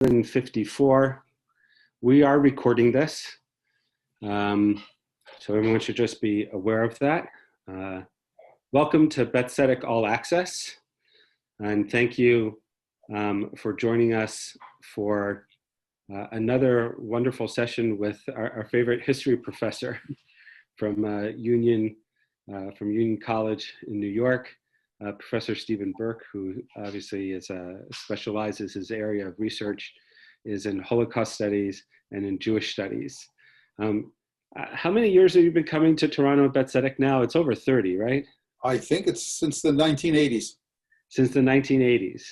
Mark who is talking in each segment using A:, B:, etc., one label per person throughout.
A: 54. We are recording this, so everyone should just be aware of that. Welcome to Beth Tzedec All Access, and thank you for joining us for another wonderful session with our favorite history professor from Union College in New York, Professor Stephen Berk, who obviously specializes, his area of research is in Holocaust studies and in Jewish studies. How many years have you been coming to Toronto, Beth Tzedec, now? It's over 30, right?
B: I think it's since the 1980s. Since the
A: 1980s.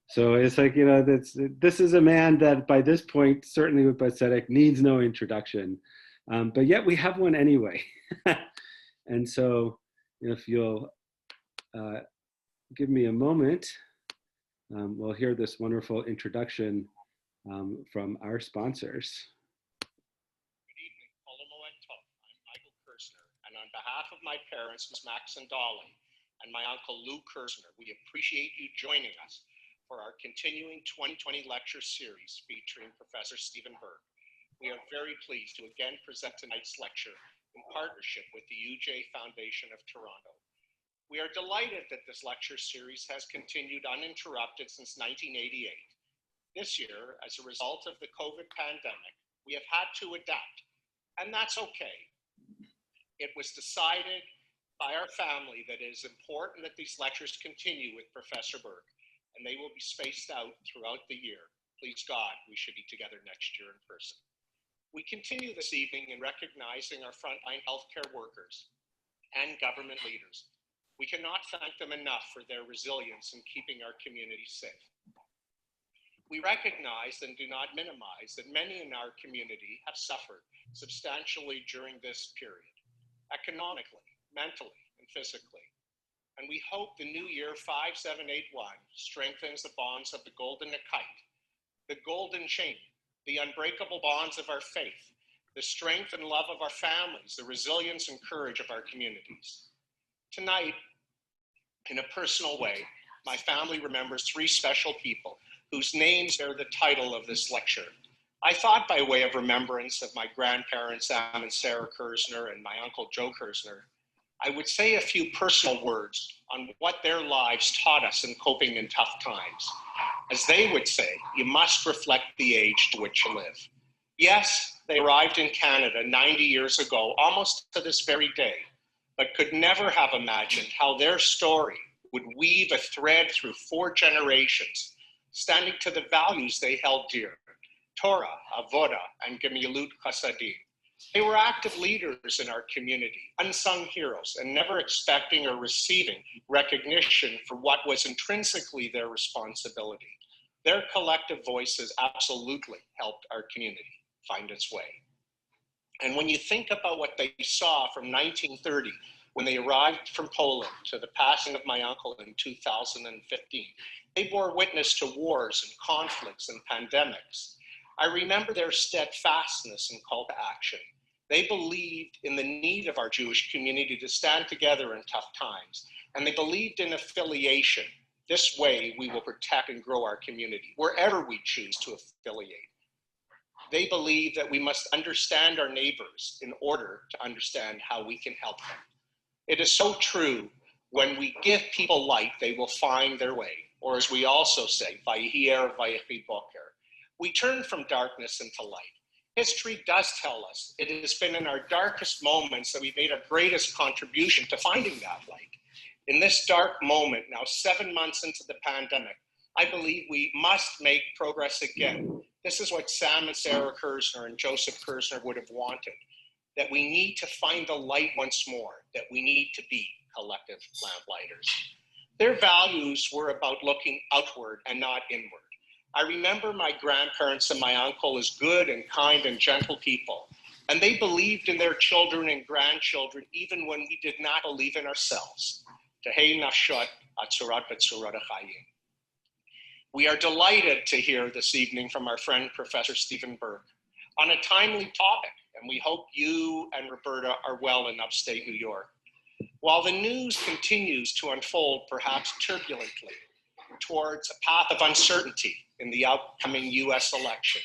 A: So it's like, you know, this is a man that by this point, certainly with Beth Tzedec, needs no introduction. But yet we have one anyway. And so if you'll give me a moment, we'll hear this wonderful introduction from our sponsors.
C: Good evening, Kolomo and Tov. I'm Michael Kirsner, and on behalf of my parents, Max and Dolly, and my uncle Lou Kirsner, we appreciate you joining us for our continuing 2020 lecture series featuring Professor Stephen Berk. We are very pleased to again present tonight's lecture in partnership with the UJ Foundation of Toronto. We are delighted that this lecture series has continued uninterrupted since 1988. This year, as a result of the COVID pandemic, we have had to adapt, and that's okay. It was decided by our family that it is important that these lectures continue with Professor Berk, and they will be spaced out throughout the year. Please God, we should be together next year in person. We continue this evening in recognizing our frontline healthcare workers and government leaders. We cannot thank them enough for their resilience in keeping our community safe. We recognize and do not minimize that many in our community have suffered substantially during this period, economically, mentally, and physically. And we hope the new year 5781 strengthens the bonds of the golden kite, the golden chain, the unbreakable bonds of our faith, the strength and love of our families, the resilience and courage of our communities. Tonight, in a personal way, my family remembers three special people whose names bear the title of this lecture. I thought, by way of remembrance of my grandparents, Sam and Sarah Kirsner, and my uncle Joe Kirsner, I would say a few personal words on what their lives taught us in coping in tough times. As they would say, you must reflect the age to which you live. Yes, they arrived in Canada 90 years ago, almost to this very day, but could never have imagined how their story would weave a thread through 4 generations, standing to the values they held dear: Torah, Avoda, and Gemilut Chasadim. They were active leaders in our community, unsung heroes, and never expecting or receiving recognition for what was intrinsically their responsibility. Their collective voices absolutely helped our community find its way. And when you think about what they saw from 1930, when they arrived from Poland, to the passing of my uncle in 2015, they bore witness to wars and conflicts and pandemics. I remember their steadfastness and call to action. They believed in the need of our Jewish community to stand together in tough times, and they believed in affiliation. This way, we will protect and grow our community, wherever we choose to affiliate. They believe that we must understand our neighbors in order to understand how we can help them. It is so true. When we give people light, they will find their way. Or as we also say, Vayiher Vayechi Boker. We turn from darkness into light. History does tell us it has been in our darkest moments that we've made our greatest contribution to finding that light. In this dark moment, now 7 months into the pandemic, I believe we must make progress again. This is what Sam and Sarah Kirsner and Joseph Kirsner would have wanted, that we need to find the light once more, that we need to be collective lamplighters. Their values were about looking outward and not inward. I remember my grandparents and my uncle as good and kind and gentle people, and they believed in their children and grandchildren even when we did not believe in ourselves. Tehei nafshot atzurat b'tzurat ha'chayim. We are delighted to hear this evening from our friend Professor Stephen Berk on a timely topic, and we hope you and Roberta are well in upstate New York. While the news continues to unfold perhaps turbulently towards a path of uncertainty in the upcoming US election.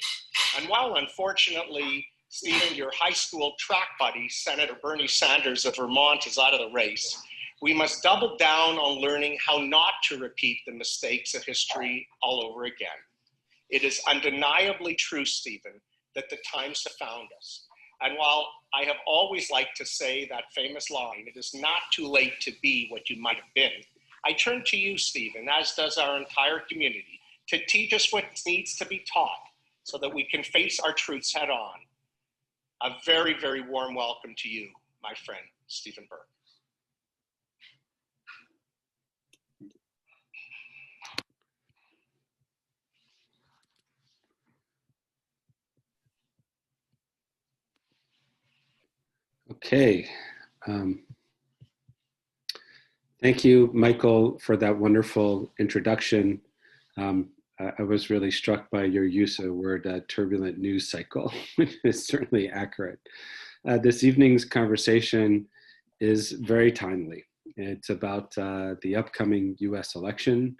C: And while unfortunately, Stephen, your high school track buddy, Senator Bernie Sanders of Vermont, is out of the race, we must double down on learning how not to repeat the mistakes of history all over again. It is undeniably true, Stephen, that the times have found us. And while I have always liked to say that famous line, it is not too late to be what you might have been, I turn to you, Stephen, as does our entire community, to teach us what needs to be taught so that we can face our truths head on. A very, very warm welcome to you, my friend, Stephen Berk.
A: Okay. Thank you, Michael, for that wonderful introduction. I was really struck by your use of the word turbulent news cycle, which is certainly accurate. This evening's conversation is very timely. It's about the upcoming US election.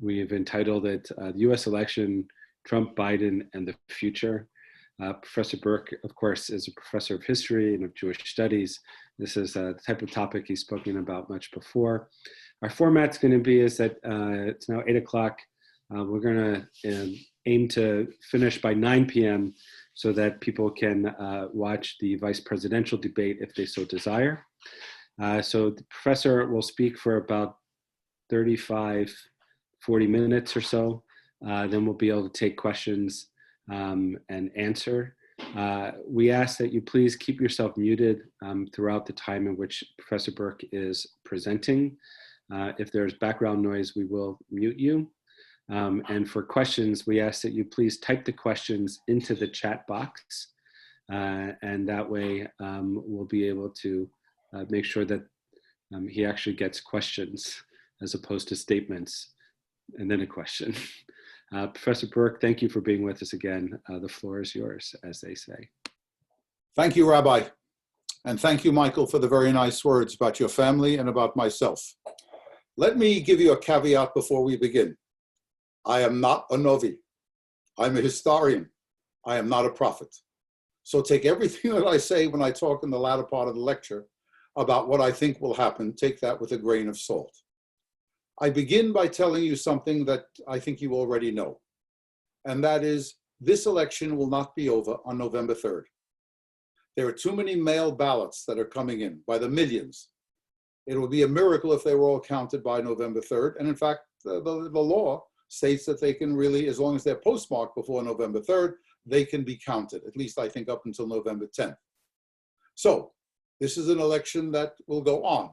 A: We've entitled it the US election, Trump, Biden, and the Future. Professor Berk, of course, is a professor of history and of Jewish studies. This is the type of topic he's spoken about much before. Our format's going to be is that it's now 8 o'clock. We're going to aim to finish by 9 p.m. so that people can watch the vice presidential debate if they so desire. So the professor will speak for about 35, 40 minutes or so. Then we'll be able to take questions and answer. We ask that you please keep yourself muted throughout the time in which Professor Berk is presenting. If there's background noise, we will mute you. And for questions, we ask that you please type the questions into the chat box. And that way we'll be able to make sure that he actually gets questions as opposed to statements and then a question. Professor Berk, thank you for being with us again. The floor is yours, as they say.
B: Thank you, Rabbi. And thank you, Michael, for the very nice words about your family and about myself. Let me give you a caveat before we begin. I am not a Novi. I'm a historian. I am not a prophet. So take everything that I say when I talk in the latter part of the lecture about what I think will happen, take that with a grain of salt. I begin by telling you something that I think you already know, and that is this election will not be over on November 3rd. There are too many mail ballots that are coming in by the millions. It would be a miracle if they were all counted by November 3rd. And in fact, the law states that they can really, as long as they're postmarked before November 3rd, they can be counted, at least I think up until November 10th. So this is an election that will go on.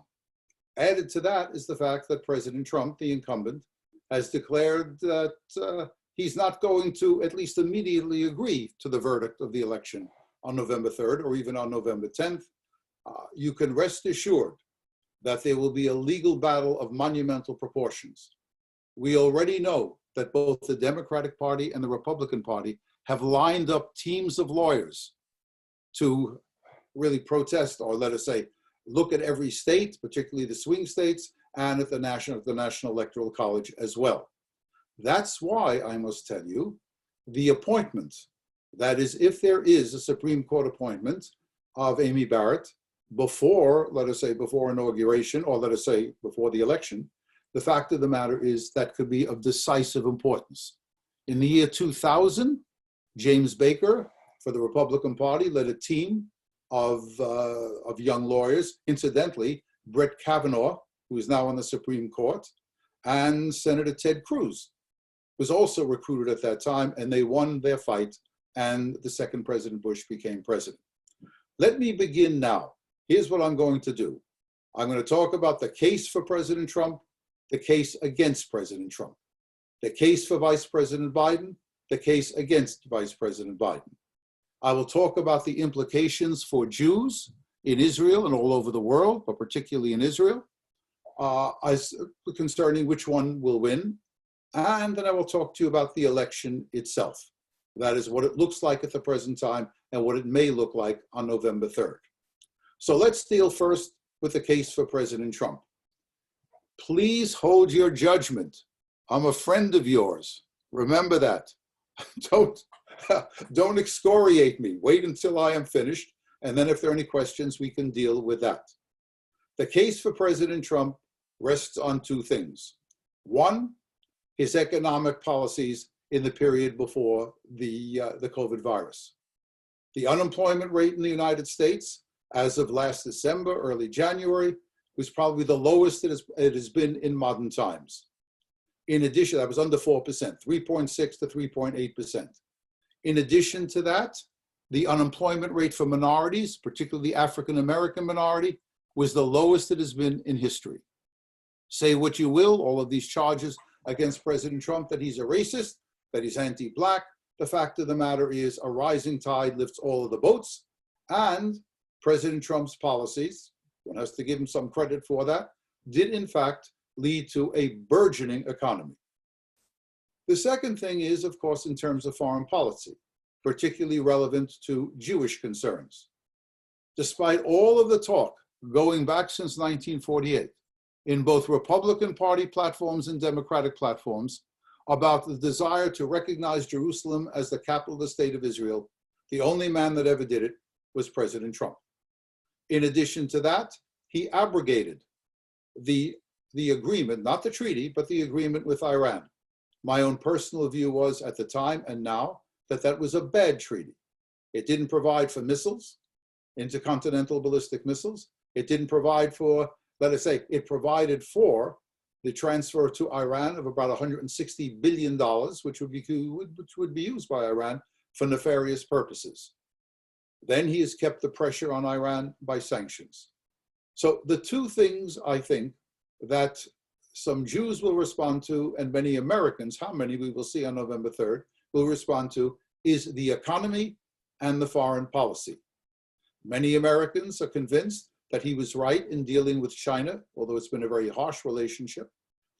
B: Added to that is the fact that President Trump, the incumbent, has declared that he's not going to at least immediately agree to the verdict of the election on November 3rd or even on November 10th. You can rest assured that there will be a legal battle of monumental proportions. We already know that both the Democratic Party and the Republican Party have lined up teams of lawyers to really protest, or let us say, look at every state, particularly the swing states, and at the National Electoral College as well. That's why I must tell you, the appointment, that is, if there is a Supreme Court appointment of Amy Barrett before, let us say, before inauguration, or let us say before the election, the fact of the matter is that could be of decisive importance. In the year 2000, James Baker, for the Republican Party, led a team of young lawyers. Incidentally, Brett Kavanaugh, who is now on the Supreme Court, and Senator Ted Cruz was also recruited at that time, and they won their fight, and the second President Bush became president. Let me begin now. Here's what I'm going to do. I'm going to talk about the case for President Trump, the case against President Trump, the case for Vice President Biden, the case against Vice President Biden. I will talk about the implications for Jews in Israel and all over the world, but particularly in Israel, as concerning which one will win. And then I will talk to you about the election itself. That is what it looks like at the present time and what it may look like on November 3rd. So let's deal first with the case for President Trump. Please hold your judgment I'm a friend of yours. Remember that. Don't, don't excoriate me. Wait until I am finished. And then if there are any questions, we can deal with that. The case for President Trump rests on two things. One, his economic policies in the period before the COVID virus. The unemployment rate in the United States, as of last December, early January, was probably the lowest it has been in modern times. In addition, that was under 4%, 3.6 to 3.8%. In addition to that, the unemployment rate for minorities, particularly the African-American minority, was the lowest it has been in history. Say what you will, all of these charges against President Trump, that he's a racist, that he's anti-Black. The fact of the matter is a rising tide lifts all of the boats, and President Trump's policies, one has to give him some credit for that, did in fact lead to a burgeoning economy. The second thing is, of course, in terms of foreign policy, particularly relevant to Jewish concerns. Despite all of the talk going back since 1948, in both Republican Party platforms and Democratic platforms, about the desire to recognize Jerusalem as the capital of the state of Israel, the only man that ever did it was President Trump. In addition to that, he abrogated the agreement, not the treaty, but the agreement with Iran. My own personal view was at the time and now that that was a bad treaty. It didn't provide for missiles, intercontinental ballistic missiles. It didn't provide for, let us say, it provided for the transfer to Iran of about $160 billion, which would be used by Iran for nefarious purposes. Then he has kept the pressure on Iran by sanctions. So the two things I think that some Jews will respond to, and many Americans, how many we will see on November 3rd, will respond to, is the economy and the foreign policy. Many Americans are convinced that he was right in dealing with China, although it's been a very harsh relationship.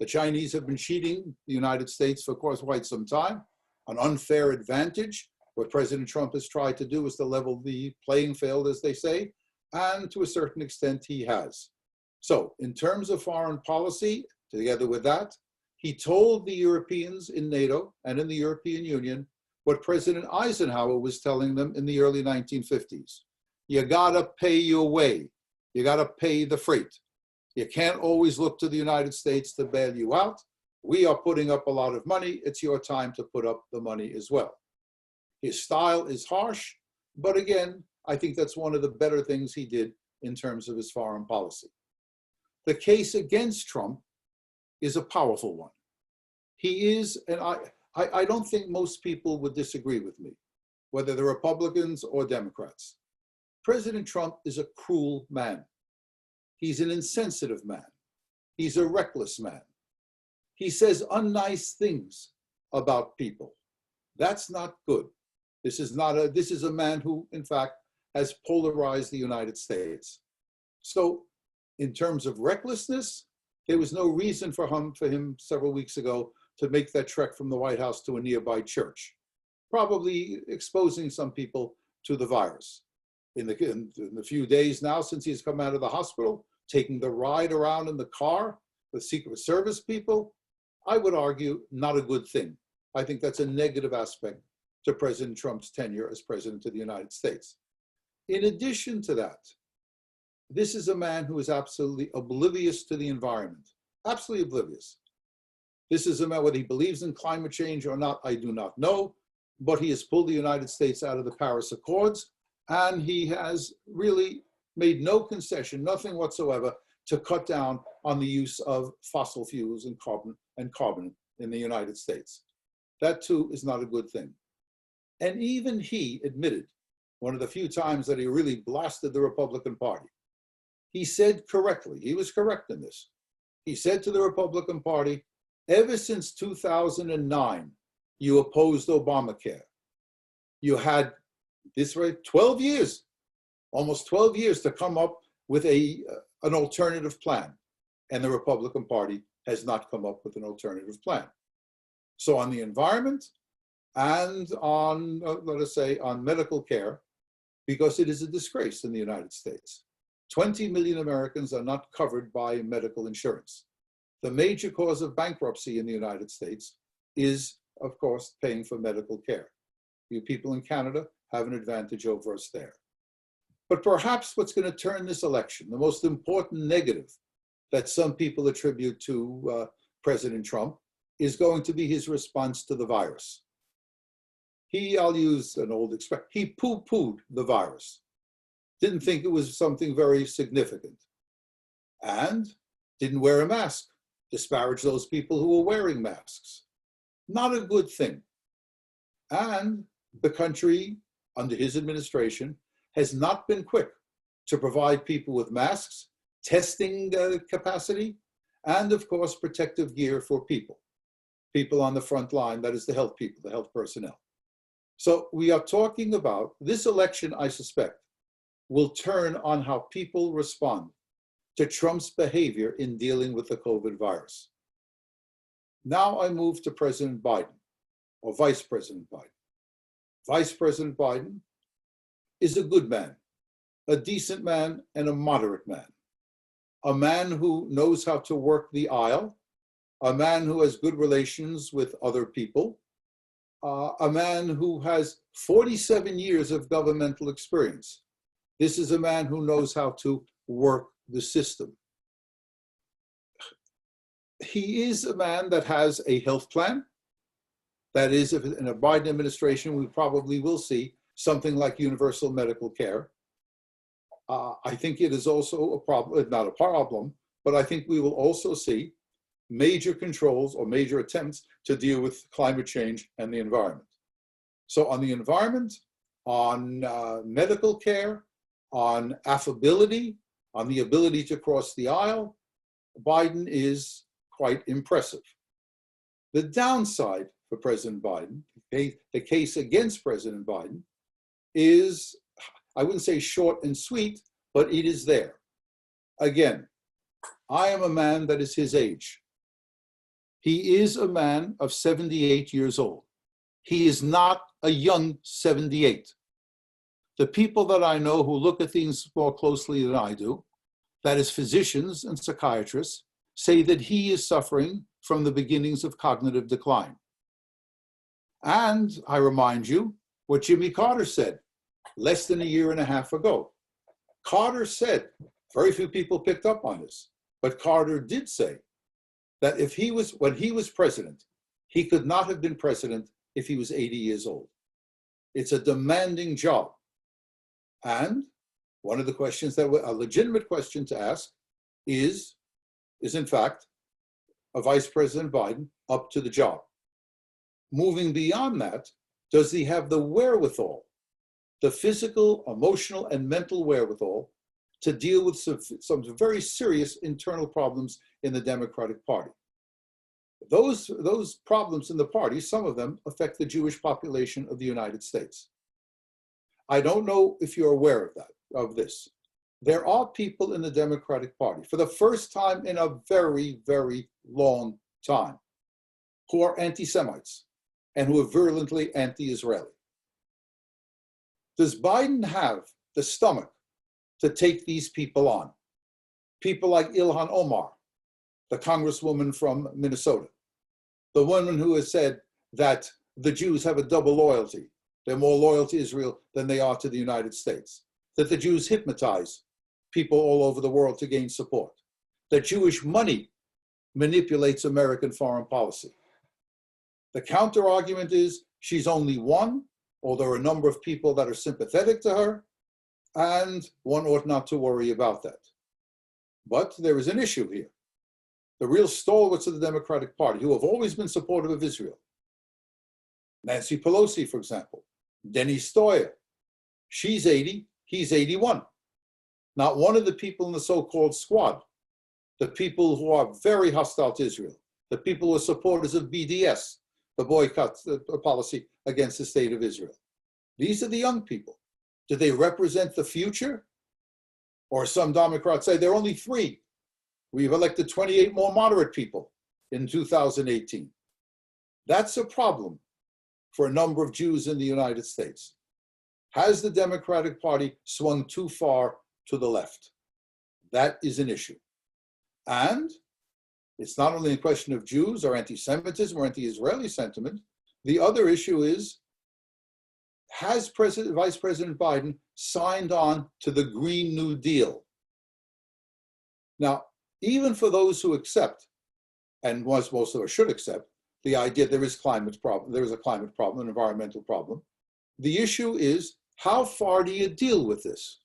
B: The Chinese have been cheating the United States for quite some time, an unfair advantage. What President Trump has tried to do is to level the playing field, as they say, and to a certain extent he has. So in terms of foreign policy, together with that, he told the Europeans in NATO and in the European Union what President Eisenhower was telling them in the early 1950s. You gotta pay your way. You gotta pay the freight. You can't always look to the United States to bail you out. We are putting up a lot of money. It's your time to put up the money as well. His style is harsh, but again, I think that's one of the better things he did in terms of his foreign policy. The case against Trump is a powerful one. He is, and I don't think most people would disagree with me, whether they're Republicans or Democrats. President Trump is a cruel man. He's an insensitive man. He's a reckless man. He says unnice things about people. That's not good. This is a man who, in fact, has polarized the United States. So in terms of recklessness, there was no reason for him several weeks ago to make that trek from the White House to a nearby church, probably exposing some people to the virus. In the few days now since he's come out of the hospital, taking the ride around in the car with Secret Service people, I would argue not a good thing. I think that's a negative aspect to President Trump's tenure as president of the United States. In addition to that, this is a man who is absolutely oblivious to the environment, absolutely oblivious. This is a man, whether he believes in climate change or not, I do not know, but he has pulled the United States out of the Paris Accords, and he has really made no concession, nothing whatsoever, to cut down on the use of fossil fuels and carbon in the United States. That too is not a good thing. And even he admitted, one of the few times that he really blasted the Republican Party, he said correctly, he was correct in this. He said to the Republican Party, ever since 2009, you opposed Obamacare. You had this rate 12 years, almost 12 years to come up with an alternative plan. And the Republican Party has not come up with an alternative plan. So on the environment and on, let us say, on medical care, because it is a disgrace in the United States. 20 million Americans are not covered by medical insurance. The major cause of bankruptcy in the United States is, of course, paying for medical care. You people in Canada have an advantage over us there. But perhaps what's going to turn this election, the most important negative that some people attribute to President Trump, is going to be his response to the virus. I'll use an old expression, he poo-pooed the virus. Didn't think it was something very significant. And didn't wear a mask. Disparaged those people who were wearing masks. Not a good thing. And the country, under his administration, has not been quick to provide people with masks, testing capacity, and of course, protective gear for people on the front line, that is the health people, the health personnel. So we are talking about this election, I suspect, will turn on how people respond to Trump's behavior in dealing with the COVID virus. Now I move to President Biden, or Vice President Biden. Vice President Biden is a good man, a decent man, and a moderate man. A man who knows how to work the aisle, a man who has good relations with other people, a man who has 47 years of governmental experience. This is a man who knows how to work the system. He is a man that has a health plan. That is, if in a Biden administration, we probably will see something like universal medical care. I think it is also a problem, not a problem, but I think we will also see major controls or major attempts to deal with climate change and the environment. So on the environment, on medical care, on affability, on the ability to cross the aisle, Biden is quite impressive. The downside for President Biden, the case against President Biden, is, I wouldn't say short and sweet, but it is there. Again, I am a man that is his age. He is a man of 78 years old. He is not a young 78. The people that I know who look at things more closely than I do, that is physicians and psychiatrists, say that he is suffering from the beginnings of cognitive decline. And I remind you what Jimmy Carter said less than a year and a half ago. Carter said, very few people picked up on this, but Carter did say that when he was president, he could not have been president if he was 80 years old. It's a demanding job. And one of the questions that a legitimate question to ask is in fact, a Vice President Biden up to the job? Moving beyond that, does he have the wherewithal, the physical, emotional, and mental wherewithal to deal with some very serious internal problems in the Democratic Party? Those problems in the party, some of them affect the Jewish population of the United States. I don't know if you're aware of this. There are people in the Democratic Party, for the first time in a very, very long time, who are anti-Semites and who are virulently anti-Israeli. Does Biden have the stomach to take these people on? People like Ilhan Omar, the congresswoman from Minnesota, the woman who has said that the Jews have a double loyalty. They're more loyal to Israel than they are to the United States. That the Jews hypnotize people all over the world to gain support. That Jewish money manipulates American foreign policy. The counter argument is she's only one, or there are a number of people that are sympathetic to her, and one ought not to worry about that. But there is an issue here. The real stalwarts of the Democratic Party, who have always been supportive of Israel, Nancy Pelosi, for example, Denny Stoyer, she's 80, he's 81. Not one of the people in the so-called squad, the people who are very hostile to Israel, the people who are supporters of BDS, the boycott policy against the state of Israel. These are the young people. Do they represent the future? Or some Democrats say there are only 3. We've elected 28 more moderate people in 2018. That's a problem for a number of Jews in the United States. Has the Democratic Party swung too far to the left? That is an issue. And It's not only a question of Jews or anti-Semitism or anti-Israeli sentiment. The other issue is, has Vice President Biden signed on to the Green New Deal? Now, even for those who accept, and most of us should accept, the idea there is a climate problem, an environmental problem, the issue is, how far do you deal with this?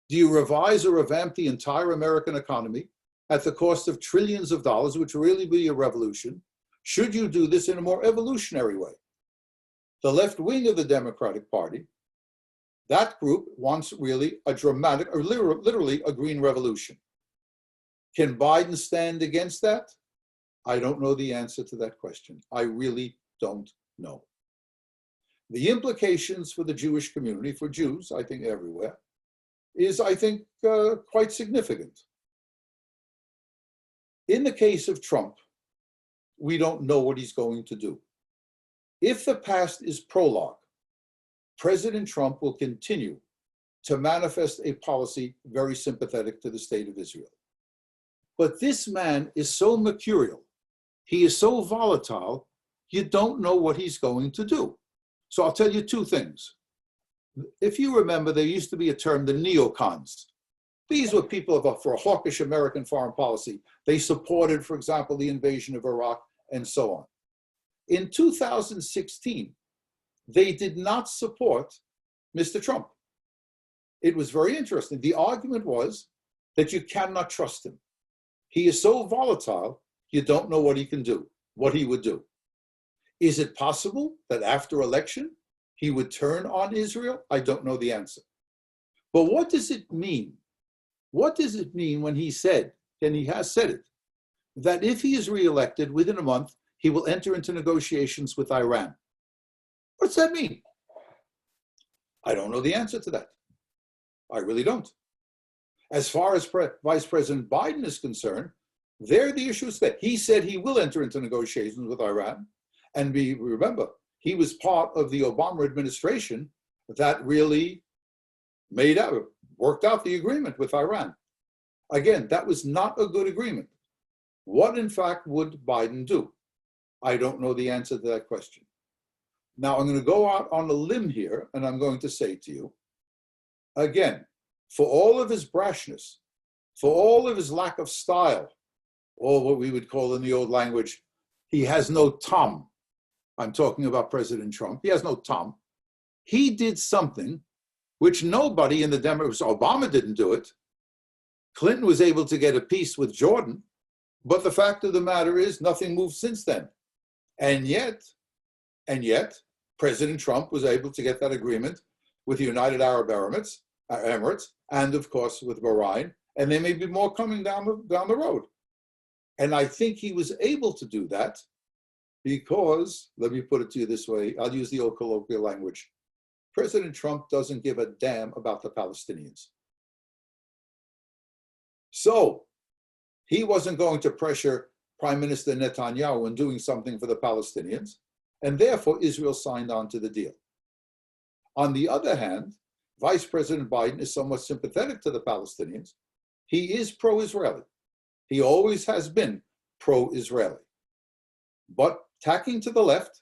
B: Do you revise or revamp the entire American economy at the cost of trillions of dollars, which will really be a revolution? Should you do this in a more evolutionary way? The left wing of the Democratic Party, that group wants really a dramatic, or literally a green revolution. Can Biden stand against that? I don't know the answer to that question. I really don't know. The implications for the Jewish community, for Jews, I think everywhere, is, I think, quite significant. In the case of Trump, we don't know what he's going to do. If the past is prologue, President Trump will continue to manifest a policy very sympathetic to the state of Israel. But this man is so mercurial, he is so volatile, you don't know what he's going to do. So I'll tell you two things. If you remember, there used to be a term, the neocons. These were people for a hawkish American foreign policy. They supported, for example, the invasion of Iraq and so on. In 2016, they did not support Mr. Trump. It was very interesting. The argument was that you cannot trust him. He is so volatile, you don't know what he can do, what he would do. Is it possible that after election, he would turn on Israel? I don't know the answer. But what does it mean? What does it mean when he said, and he has said it, that if he is reelected within a month, he will enter into negotiations with Iran? What does that mean? I don't know the answer to that. I really don't. As far as Vice President Biden is concerned, there the issue is that he said he will enter into negotiations with Iran. And remember, he was part of the Obama administration that really worked out the agreement with Iran. Again, that was not a good agreement. What, in fact, would Biden do? I don't know the answer to that question. Now, I'm going to go out on a limb here, and I'm going to say to you, again, for all of his brashness, for all of his lack of style, or what we would call in the old language, he has no tom. I'm talking about President Trump. He has no tom. He did something which nobody in the Democrats, Obama didn't do it. Clinton was able to get a peace with Jordan, but the fact of the matter is nothing moved since then. And yet, President Trump was able to get that agreement with the United Arab Emirates, and of course with Bahrain, and there may be more coming down the road. And I think he was able to do that because, let me put it to you this way, I'll use the old colloquial language. President Trump doesn't give a damn about the Palestinians. So he wasn't going to pressure Prime Minister Netanyahu in doing something for the Palestinians, and therefore Israel signed on to the deal. On the other hand, Vice President Biden is somewhat sympathetic to the Palestinians. He is pro-Israeli. He always has been pro-Israeli. But tacking to the left,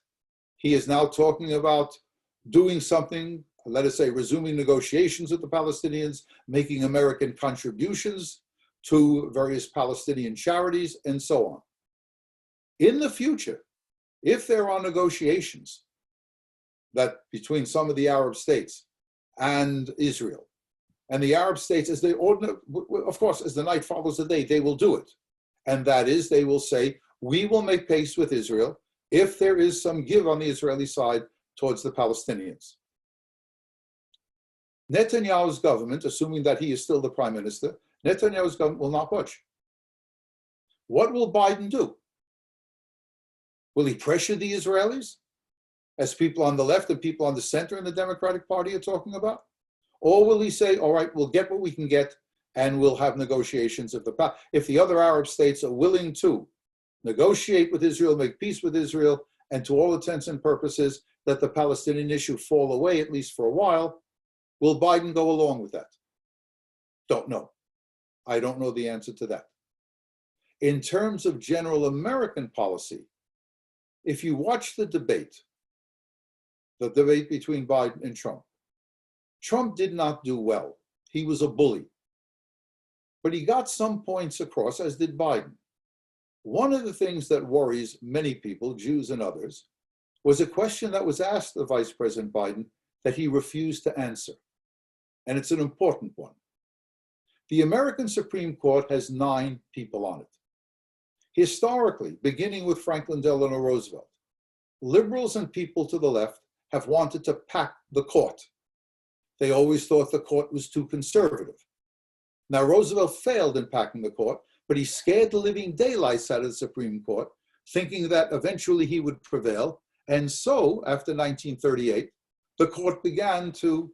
B: he is now talking about doing something, let us say, resuming negotiations with the Palestinians, making American contributions to various Palestinian charities, and so on. In the future, if there are negotiations that between some of the Arab states and Israel, and the Arab states, as they of course, as the night follows the day, they will do it. And that is, they will say, we will make peace with Israel if there is some give on the Israeli side towards the Palestinians. Netanyahu's government, assuming that he is still the prime minister, Netanyahu's government will not budge. What will Biden do? Will he pressure the Israelis, as people on the left and people on the center in the Democratic Party are talking about? Or will he say, all right, we'll get what we can get and we'll have negotiations if the other Arab states are willing to negotiate with Israel, make peace with Israel, and to all intents and purposes let the Palestinian issue fall away, at least for a while, will Biden go along with that? Don't know. I don't know the answer to that. In terms of general American policy, if you watch the debate between Biden and Trump, Trump did not do well. He was a bully. But he got some points across, as did Biden. One of the things that worries many people, Jews and others, was a question that was asked of Vice President Biden that he refused to answer. And it's an important one. The American Supreme Court has 9 people on it. Historically, beginning with Franklin Delano Roosevelt, liberals and people to the left have wanted to pack the court. They always thought the court was too conservative. Now, Roosevelt failed in packing the court, but he scared the living daylights out of the Supreme Court, thinking that eventually he would prevail. And so, after 1938, the court began to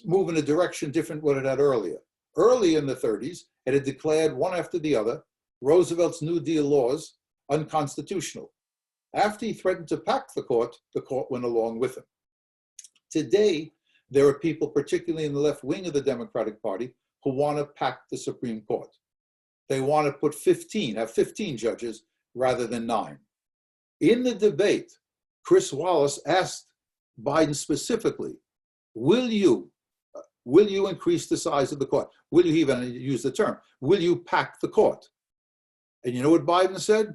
B: move in a direction different from what it had earlier. Early in the 30s, it had declared one after the other Roosevelt's New Deal laws unconstitutional. After he threatened to pack the court went along with him. Today, there are people, particularly in the left wing of the Democratic Party, who want to pack the Supreme Court. They want to put 15 judges rather than 9. In the debate, Chris Wallace asked Biden specifically, will you increase the size of the court? Will you, even use the term, will you pack the court? And you know what Biden said?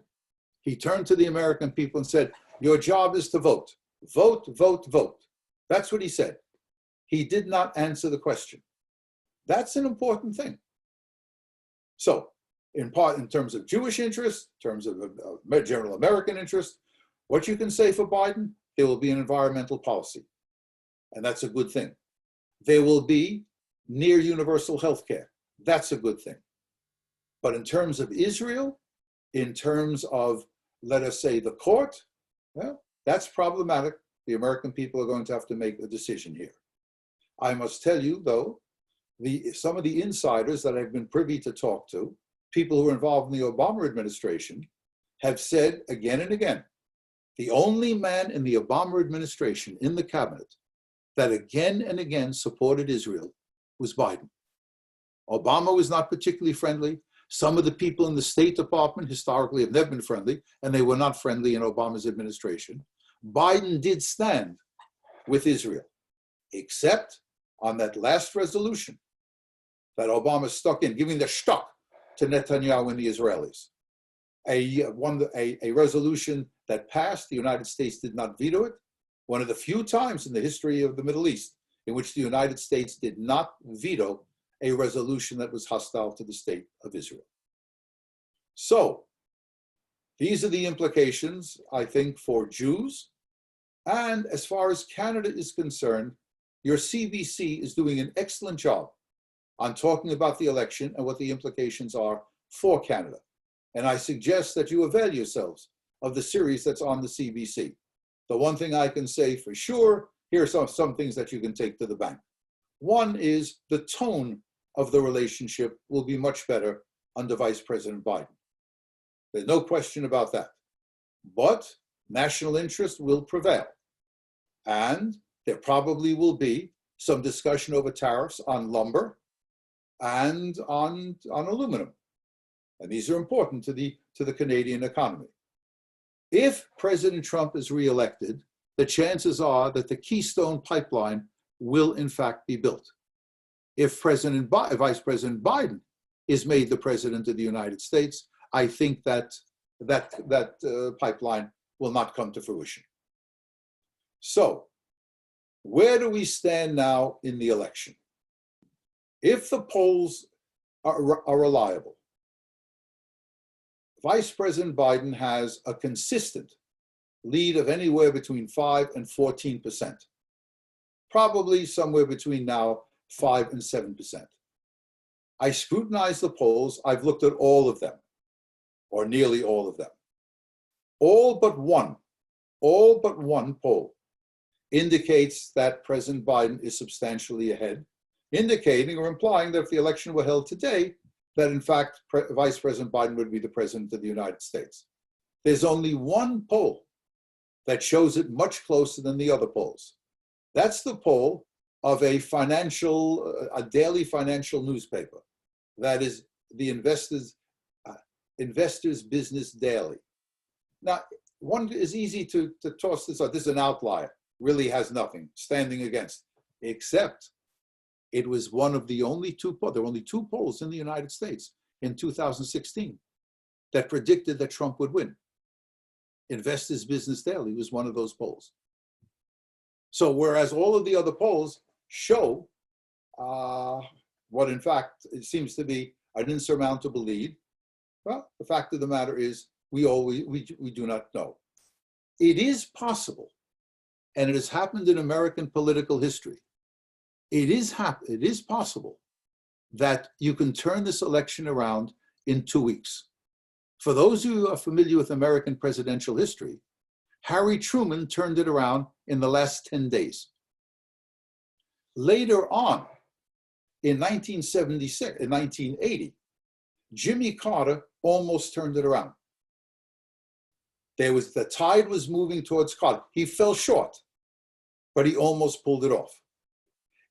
B: He turned to the American people and said, your job is to vote. Vote, vote, vote. That's what he said. He did not answer the question. That's an important thing. So, in terms of Jewish interest, in terms of general American interest, what you can say for Biden, there will be an environmental policy. And that's a good thing. There will be near universal health care. That's a good thing. But in terms of Israel, in terms of, let us say, the court, well, that's problematic. The American people are going to have to make a decision here. I must tell you, though, some of the insiders that I've been privy to talk to, people who are involved in the Obama administration, have said again and again, the only man in the Obama administration, in the cabinet, that again and again supported Israel was Biden. Obama was not particularly friendly. Some of the people in the State Department historically have never been friendly, and they were not friendly in Obama's administration. Biden did stand with Israel, except on that last resolution that Obama stuck in, giving the shtuck to Netanyahu and the Israelis. A resolution that passed, the United States did not veto it. One of the few times in the history of the Middle East in which the United States did not veto a resolution that was hostile to the state of Israel. So, these are the implications, I think, for Jews. And as far as Canada is concerned, your CBC is doing an excellent job on talking about the election and what the implications are for Canada. And I suggest that you avail yourselves of the series that's on the CBC. The one thing I can say for sure, here are some things that you can take to the bank. One is the tone of the relationship will be much better under Vice President Biden. There's no question about that. But national interest will prevail. And there probably will be some discussion over tariffs on lumber and on aluminum. And these are important to the Canadian economy. If President Trump is reelected, the chances are that the Keystone Pipeline will in fact be built. If Vice President Biden is made the President of the United States, I think that pipeline will not come to fruition. So, where do we stand now in the election? If the polls are reliable, Vice President Biden has a consistent lead of anywhere between 5 and 14%, probably somewhere between now 5 and 7%. I scrutinized the polls. I've looked at all of them, or nearly all of them. All but one poll indicates that President Biden is substantially ahead, indicating or implying that if the election were held today, that in fact Vice President Biden would be the President of the United States. There's only one poll that shows it much closer than the other polls. That's the poll of a daily financial newspaper. That is the Investors Investors Business Daily. Now, one is easy to toss this out. This is an outlier, really has nothing standing against, except it was one of the only two polls. There were only two polls in the United States in 2016 that predicted that Trump would win. Investors Business Daily was one of those polls. So whereas all of the other polls show what in fact it seems to be an insurmountable lead, well, the fact of the matter is we do not know. It is possible, and it has happened in American political history. It is possible that you can turn this election around in 2 weeks. For those who are familiar with American presidential history, Harry Truman turned it around in the last 10 days. Later on, in 1976, in 1980, Jimmy Carter almost turned it around. The tide was moving towards Carter. He fell short, but he almost pulled it off.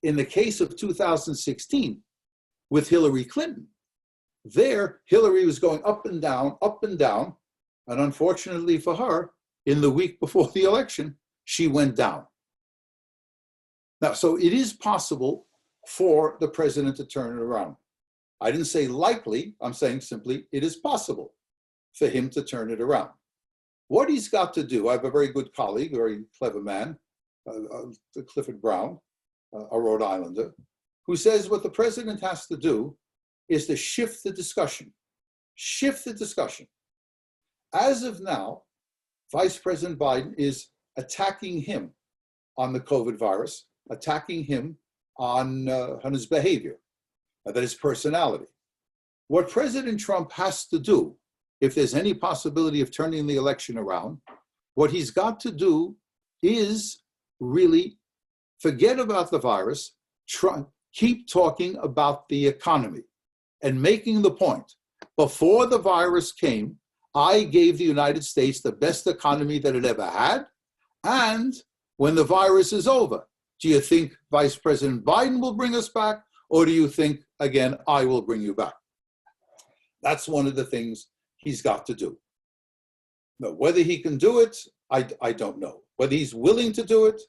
B: In the case of 2016, with Hillary Clinton, Hillary was going up and down, and unfortunately for her, in the week before the election, she went down. Now, so it is possible for the president to turn it around. I didn't say likely, I'm saying simply it is possible for him to turn it around. What he's got to do, I have a very good colleague, a very clever man, Clifford Brown, a Rhode Islander, who says what the president has to do is to shift the discussion. Shift the discussion. As of now, Vice President Biden is attacking him on the COVID virus, attacking him on his behavior, that his personality. What President Trump has to do, if there's any possibility of turning the election around, what he's got to do is really forget about the virus, keep talking about the economy and making the point. Before the virus came, I gave the United States the best economy that it ever had. And when the virus is over, do you think Vice President Biden will bring us back? Or do you think, again, I will bring you back? That's one of the things he's got to do. Now, whether he can do it, I don't know. Whether he's willing to do it,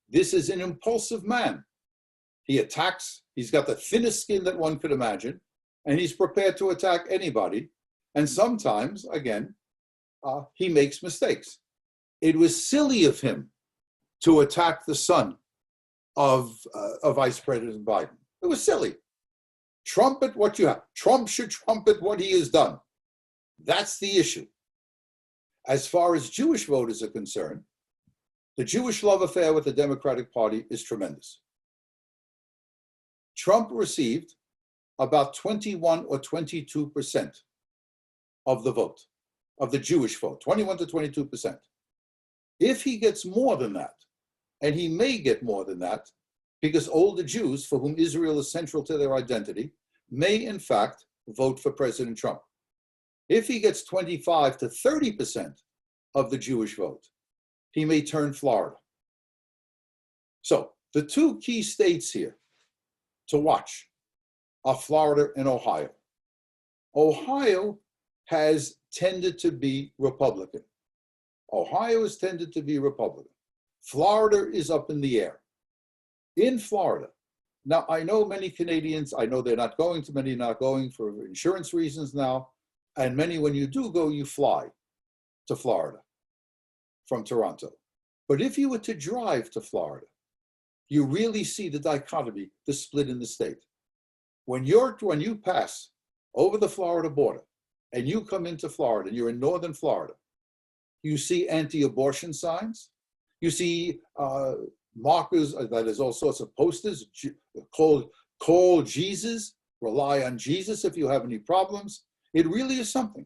B: this is an impulsive man. He attacks, he's got the thinnest skin that one could imagine, and he's prepared to attack anybody. And sometimes, again, he makes mistakes. It was silly of him to attack the son of Vice President Biden. It was silly. Trumpet what you have. Trump should trumpet what he has done. That's the issue. As far as Jewish voters are concerned, the Jewish love affair with the Democratic Party is tremendous. Trump received about 21 or 22% of the vote, of the Jewish vote, 21 to 22%. If he gets more than that, and he may get more than that, because older Jews, for whom Israel is central to their identity, may in fact vote for President Trump. If he gets 25 to 30% of the Jewish vote, he may turn Florida. So the two key states here to watch are Florida and Ohio. Ohio has tended to be Republican. Ohio has tended to be Republican. Florida is up in the air. In Florida, now I know many Canadians, I know they're not going to, many not going for insurance reasons now, and many, when you do go, you fly to Florida from Toronto. But if you were to drive to Florida, you really see the dichotomy, the split in the state. When you pass over the Florida border and you come into Florida and you're in northern Florida, you see anti-abortion signs, you see markers, that is all sorts of posters, call Jesus, rely on Jesus if you have any problems. It really is something.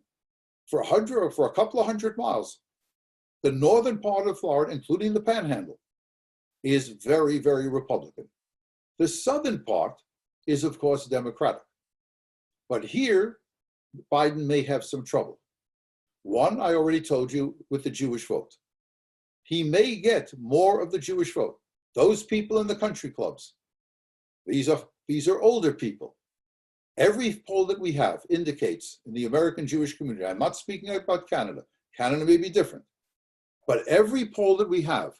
B: For a couple of hundred miles, the northern part of Florida, including the Panhandle, is very, very Republican. The southern part is, of course, Democratic. But here, Biden may have some trouble. One, I already told you, with the Jewish vote. He may get more of the Jewish vote. Those people in the country clubs, these are older people. Every poll that we have indicates in the American Jewish community, I'm not speaking about Canada, Canada may be different, but every poll that we have,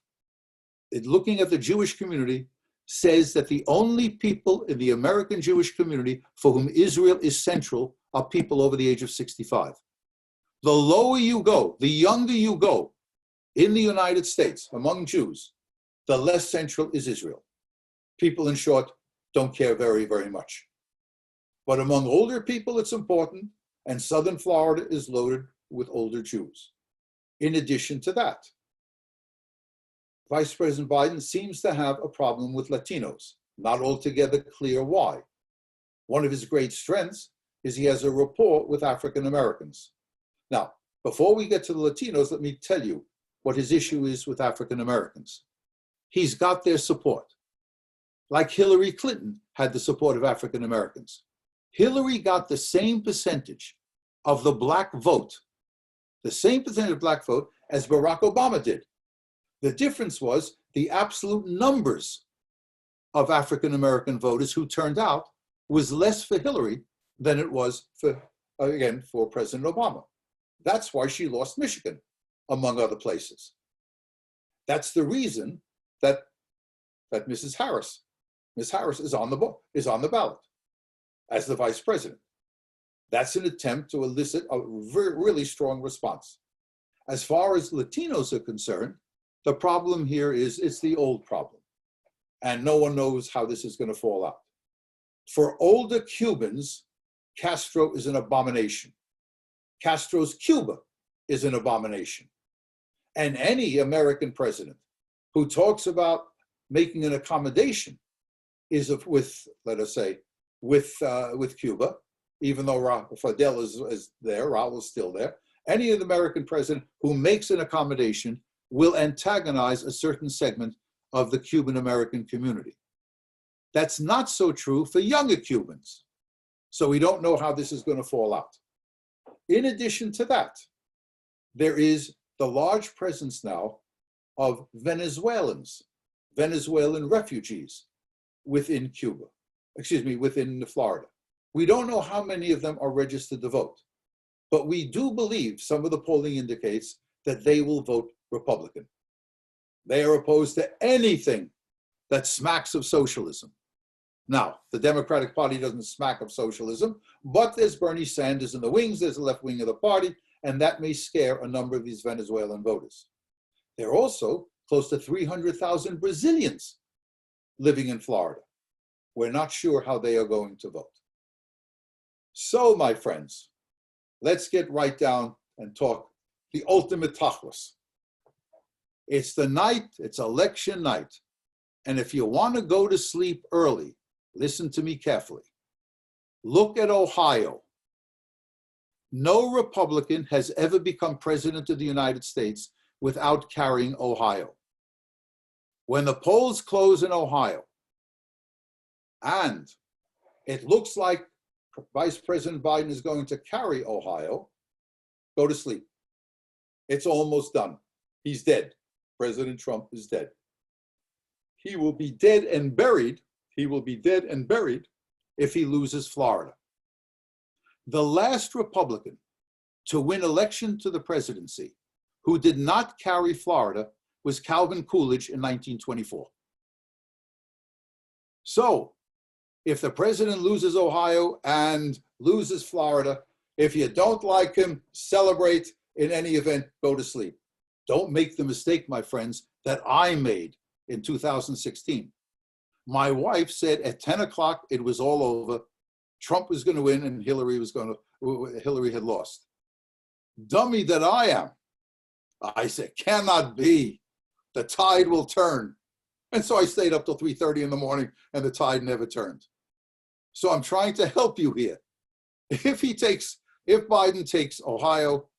B: looking at the Jewish community, says that the only people in the American Jewish community for whom Israel is central are people over the age of 65. The lower you go, the younger you go in the United States among Jews, the less central is Israel. People, in short, don't care very, very much. But among older people, it's important, and Southern Florida is loaded with older Jews. In addition to that, Vice President Biden seems to have a problem with Latinos. Not altogether clear why. One of his great strengths is he has a rapport with African Americans. Now, before we get to the Latinos, let me tell you what his issue is with African Americans. He's got their support. Like Hillary Clinton had the support of African Americans. Hillary got the same percentage of the black vote, as Barack Obama did. The difference was the absolute numbers of African American voters who turned out was less for Hillary than it was for President Obama. That's why she lost Michigan, among other places. That's the reason that Ms. Harris is on the ballot as the vice president. That's an attempt to elicit a really strong response. As far as Latinos are concerned, the problem here is it's the old problem, and no one knows how this is going to fall out. For older Cubans, Castro is an abomination. Castro's Cuba is an abomination. And any American president who talks about making an accommodation with Cuba, even though Fidel is there, Raul is still there, any of the American president who makes an accommodation will antagonize a certain segment of the Cuban American community. That's not so true for younger Cubans. So we don't know how this is going to fall out. In addition to that, there is the large presence now of Venezuelan refugees within within Florida. We don't know how many of them are registered to vote, but we do believe some of the polling indicates that they will vote Republican. They are opposed to anything that smacks of socialism. Now, the Democratic Party doesn't smack of socialism, but there's Bernie Sanders in the wings, there's the left wing of the party, and that may scare a number of these Venezuelan voters. There are also close to 300,000 Brazilians living in Florida. We're not sure how they are going to vote. So, my friends, let's get right down and talk the ultimate tachlis. It's the night, it's election night. And if you want to go to sleep early, listen to me carefully. Look at Ohio. No Republican has ever become president of the United States without carrying Ohio. When the polls close in Ohio, and it looks like Vice President Biden is going to carry Ohio, go to sleep. It's almost done. He's dead. President Trump is dead. He will be dead and buried. He will be dead and buried if he loses Florida. The last Republican to win election to the presidency who did not carry Florida was Calvin Coolidge in 1924. So, if the president loses Ohio and loses Florida, if you don't like him, celebrate. In any event, go to sleep. Don't make the mistake, my friends, that I made in 2016. My wife said at 10 o'clock, it was all over. Trump was going to win and Hillary had lost. Dummy that I am. I said, cannot be. The tide will turn. And so I stayed up till 3:30 in the morning and the tide never turned. So I'm trying to help you here. If Biden takes Ohio,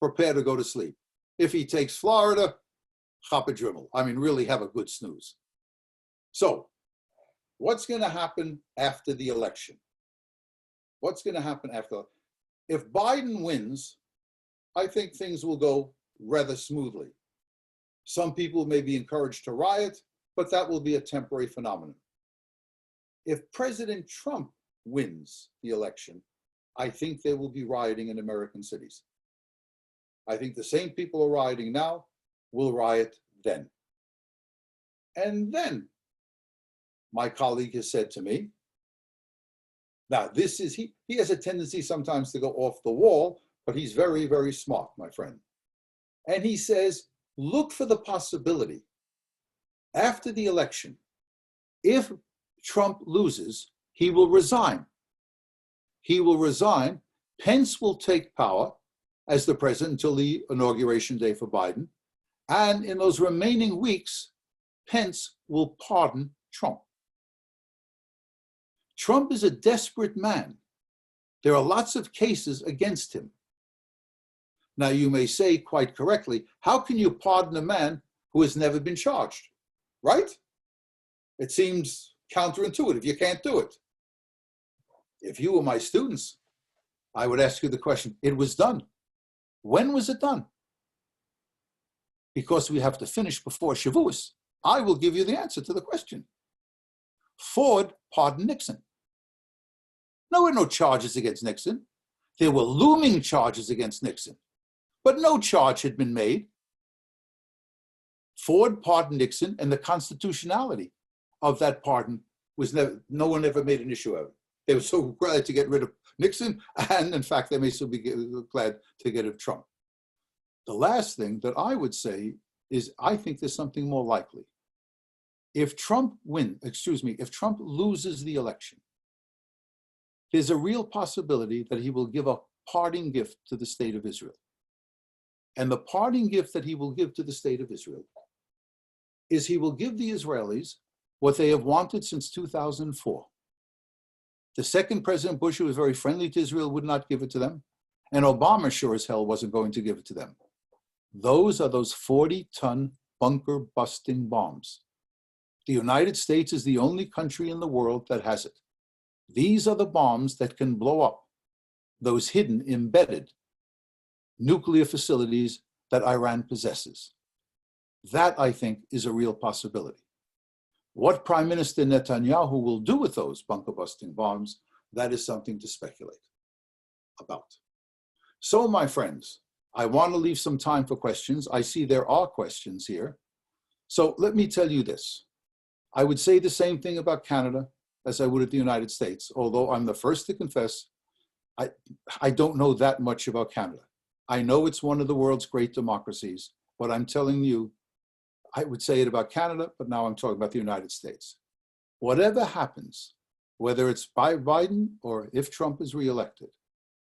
B: prepare to go to sleep. If he takes Florida, hop a dribble. I mean, really have a good snooze. So what's going to happen after the election? What's going to happen after? If Biden wins, I think things will go rather smoothly. Some people may be encouraged to riot, but that will be a temporary phenomenon. If President Trump wins the election, I think there will be rioting in American cities. I think the same people are rioting now will riot then. And then, my colleague has said to me, now this is, he has a tendency sometimes to go off the wall, but he's very, very smart, my friend. And he says, look for the possibility after the election, if Trump loses, he will resign. He will resign. Pence will take power as the president until the inauguration day for Biden. And in those remaining weeks, Pence will pardon Trump. Trump is a desperate man. There are lots of cases against him. Now, you may say quite correctly, how can you pardon a man who has never been charged, right? It seems counterintuitive. You can't do it. If you were my students, I would ask you the question, it was done. When was it done? Because we have to finish before Shavuos. I will give you the answer to the question. Ford pardoned Nixon. There were no charges against Nixon. There were looming charges against Nixon, but no charge had been made. Ford pardoned Nixon, and the constitutionality of that pardon was never, no one ever made an issue of it. They were so glad to get rid of Nixon, and in fact, they may still be glad to get rid of Trump. The last thing that I would say is I think there's something more likely. If Trump loses the election, there's a real possibility that he will give a parting gift to the state of Israel. And the parting gift that he will give to the state of Israel is he will give the Israelis what they have wanted since 2004. The second President Bush, who was very friendly to Israel, would not give it to them. And Obama sure as hell wasn't going to give it to them. Those are those 40-ton bunker-busting bombs. The United States is the only country in the world that has it. These are the bombs that can blow up those hidden, embedded nuclear facilities that Iran possesses. That, I think, is a real possibility. What Prime Minister Netanyahu will do with those bunker-busting bombs, that is something to speculate about. So, my friends, I want to leave some time for questions. I see there are questions here. So let me tell you this. I would say the same thing about Canada as I would at the United States, although I'm the first to confess, I don't know that much about Canada. I know it's one of the world's great democracies, but I'm telling you, I would say it about Canada, but now I'm talking about the United States. Whatever happens, whether it's by Biden or if Trump is reelected,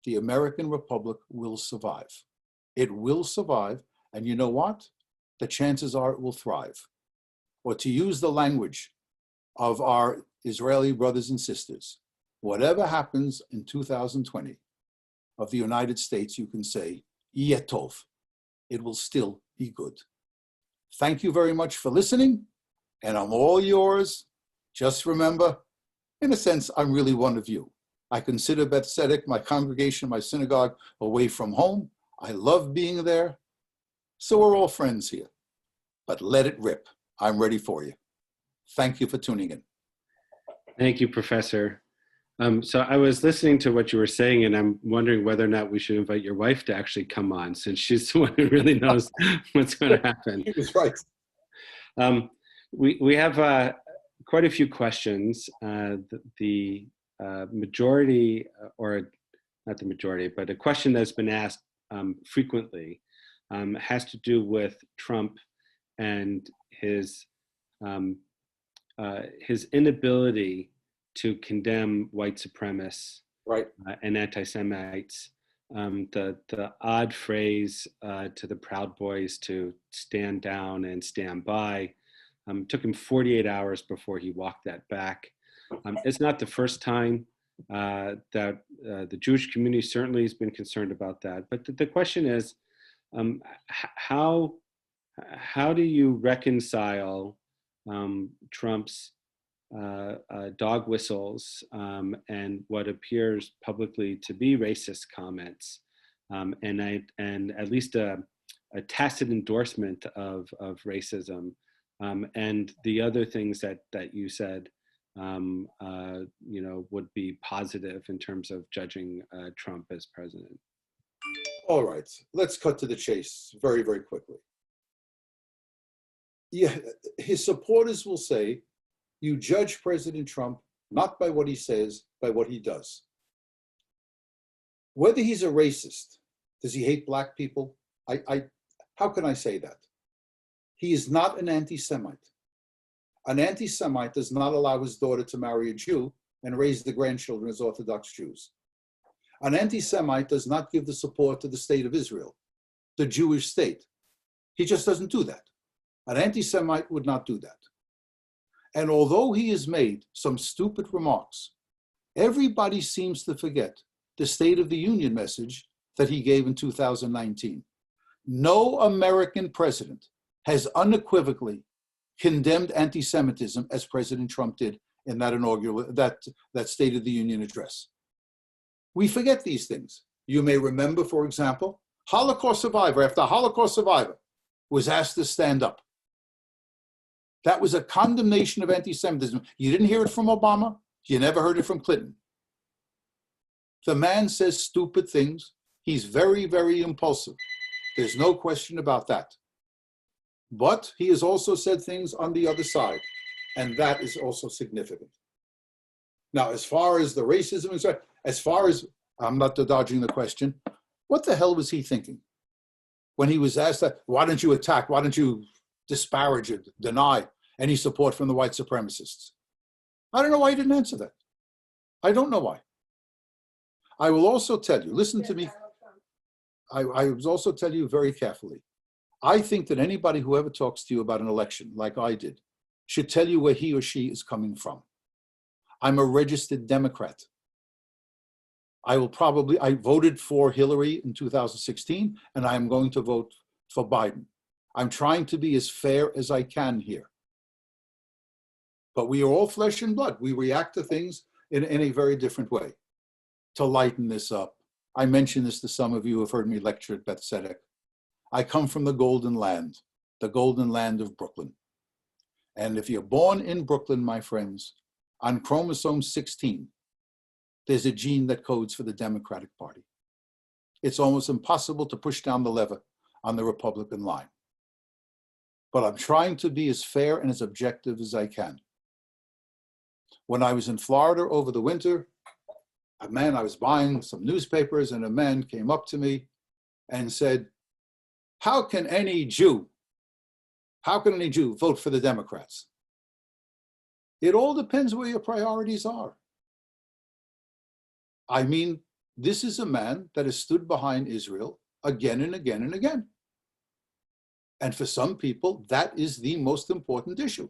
B: the American Republic will survive. It will survive, and you know what? The chances are it will thrive. Or to use the language of our Israeli brothers and sisters, whatever happens in 2020 of the United States, you can say, Yeh Tov. It will still be good. Thank you very much for listening, and I'm all yours. Just remember, in a sense, I'm really one of you. I consider Beth Tzedec, my congregation, my synagogue, away from home. I love being there. So we're all friends here. But let it rip. I'm ready for you. Thank you for tuning in.
A: Thank you, Professor. So I was listening to what you were saying, and I'm wondering whether or not we should invite your wife to actually come on, since she's the one who really knows what's going to happen.
B: He was right.
A: We have quite a few questions. The majority, or not the majority, but a question that's been asked frequently has to do with Trump and his inability to condemn white supremacists,
B: right,
A: and anti-Semites. The odd phrase to the Proud Boys to stand down and stand by took him 48 hours before he walked that back. It's not the first time that the Jewish community certainly has been concerned about that. But the question is, how do you reconcile Trump's dog whistles and what appears publicly to be racist comments, and at least a tacit endorsement of racism, and the other things that you said would be positive in terms of judging Trump as president.
B: All right, let's cut to the chase very, very quickly. Yeah, his supporters will say, you judge President Trump not by what he says, by what he does. Whether he's a racist, does he hate black people? How can I say that? He is not an anti-Semite. An anti-Semite does not allow his daughter to marry a Jew and raise the grandchildren as Orthodox Jews. An anti-Semite does not give the support to the state of Israel, the Jewish state. He just doesn't do that. An anti-Semite would not do that. And although he has made some stupid remarks, everybody seems to forget the State of the Union message that he gave in 2019. No American president has unequivocally condemned anti-Semitism as President Trump did in that inaugural, that State of the Union address. We forget these things. You may remember, for example, Holocaust survivor after Holocaust survivor was asked to stand up. That was a condemnation of anti-Semitism. You didn't hear it from Obama. You never heard it from Clinton. The man says stupid things. He's very, very impulsive. There's no question about that. But he has also said things on the other side, and that is also significant. Now, as far as the racism is, as far as, I'm not dodging the question, what the hell was he thinking? When he was asked that, why don't you attack, why don't you disparage or deny any support from the white supremacists? I don't know why he didn't answer that. I don't know why. I will also tell you, listen to me. I will also tell you very carefully. I think that anybody who ever talks to you about an election, like I did, should tell you where he or she is coming from. I'm a registered Democrat. I voted for Hillary in 2016, and I am going to vote for Biden. I'm trying to be as fair as I can here. But we are all flesh and blood. We react to things in a very different way. To lighten this up, I mentioned this to some of you who have heard me lecture at Beth Tzedec. I come from the golden land of Brooklyn. And if you're born in Brooklyn, my friends, on chromosome 16, there's a gene that codes for the Democratic Party. It's almost impossible to push down the lever on the Republican line. But I'm trying to be as fair and as objective as I can. When I was in Florida over the winter, I was buying some newspapers, and a man came up to me and said, how can any Jew vote for the Democrats? It all depends where your priorities are. I mean, this is a man that has stood behind Israel again and again and again. And for some people, that is the most important issue.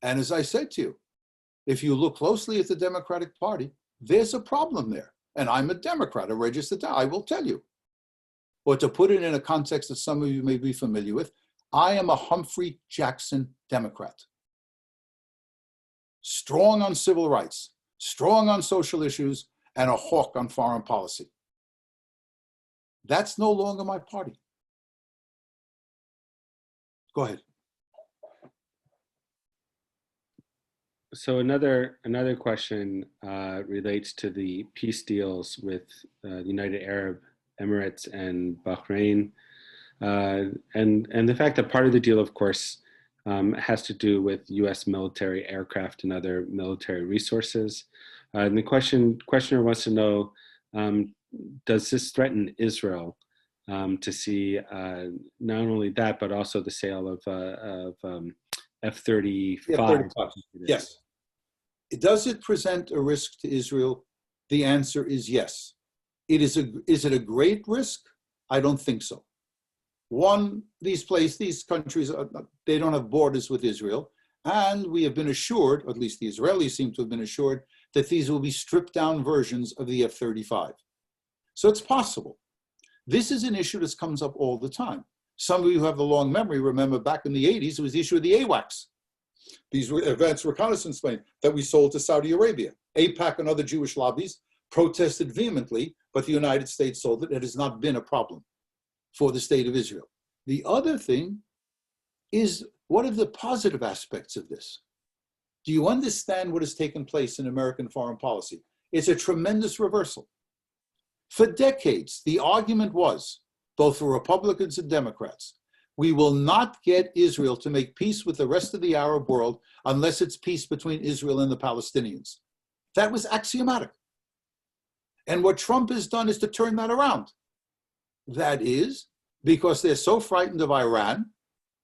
B: And as I said to you, if you look closely at the Democratic Party, there's a problem there. And I'm a Democrat, a registered Democrat, I will tell you. Or to put it in a context that some of you may be familiar with, I am a Humphrey Jackson Democrat. Strong on civil rights, strong on social issues, and a hawk on foreign policy. That's no longer my party. Go ahead.
A: So another question relates to the peace deals with the United Arab Emirates and Bahrain, and the fact that part of the deal, of course, has to do with U.S. military aircraft and other military resources. And the questioner wants to know, does this threaten Israel to see not only that, but also the sale of F-35?
B: F-35. Yes. Does it present a risk to Israel? The answer is yes. Is it a great risk? I don't think so. One, these countries, they don't have borders with Israel. And we have been assured, or at least the Israelis seem to have been assured, that these will be stripped down versions of the F-35. So it's possible. This is an issue that comes up all the time. Some of you who have the long memory remember back in the 80s, it was the issue of the AWACS. These were advanced reconnaissance planes that we sold to Saudi Arabia. AIPAC and other Jewish lobbies protested vehemently, but the United States sold it. It has not been a problem for the state of Israel. The other thing is, what are the positive aspects of this? Do you understand what has taken place in American foreign policy? It's a tremendous reversal. For decades, the argument was, both for Republicans and Democrats, we will not get Israel to make peace with the rest of the Arab world unless it's peace between Israel and the Palestinians. That was axiomatic. And what Trump has done is to turn that around. That is because they're so frightened of Iran,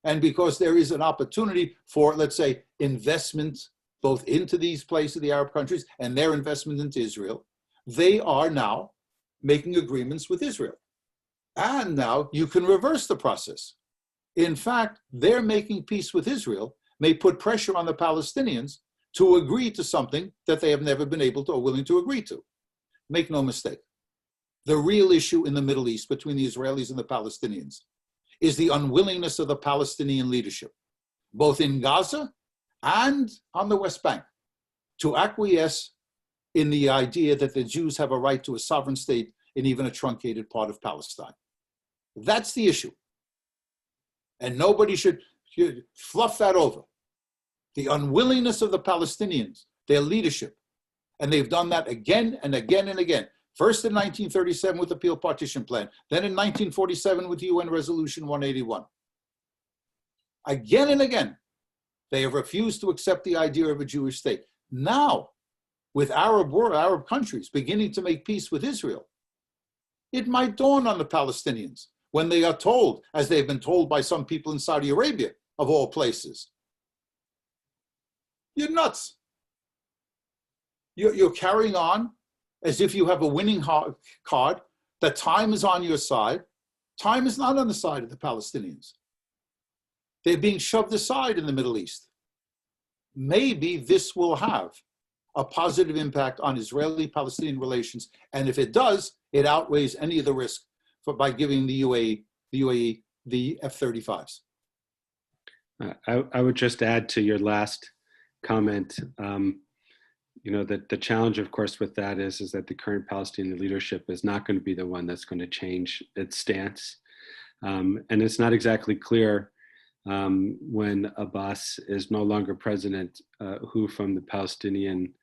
B: and because there is an opportunity for, let's say, investment both into these places, the Arab countries, and their investment into Israel, they are now making agreements with Israel. And now you can reverse the process. In fact, their making peace with Israel may put pressure on the Palestinians to agree to something that they have never been able to or willing to agree to. Make no mistake. The real issue in the Middle East between the Israelis and the Palestinians is the unwillingness of the Palestinian leadership, both in Gaza and on the West Bank, to acquiesce in the idea that the Jews have a right to a sovereign state in even a truncated part of Palestine. That's the issue. And nobody should fluff that over. The unwillingness of the Palestinians, their leadership, and they've done that again and again and again. First in 1937 with the Peel Partition Plan, then in 1947 with UN Resolution 181. Again and again, they have refused to accept the idea of a Jewish state. Now, with Arab countries beginning to make peace with Israel, it might dawn on the Palestinians when they are told, as they've been told by some people in Saudi Arabia, of all places, you're nuts. You're carrying on as if you have a winning card, that time is on your side. Time is not on the side of the Palestinians. They're being shoved aside in the Middle East. Maybe this will have a positive impact on Israeli-Palestinian relations, and if it does, it outweighs any of the risk by giving the UAE the F-35s.
A: I would just add to your last comment, that the challenge, of course, with that is that the current Palestinian leadership is not going to be the one that's going to change its stance. And it's not exactly clear when Abbas is no longer president, who from the Palestinians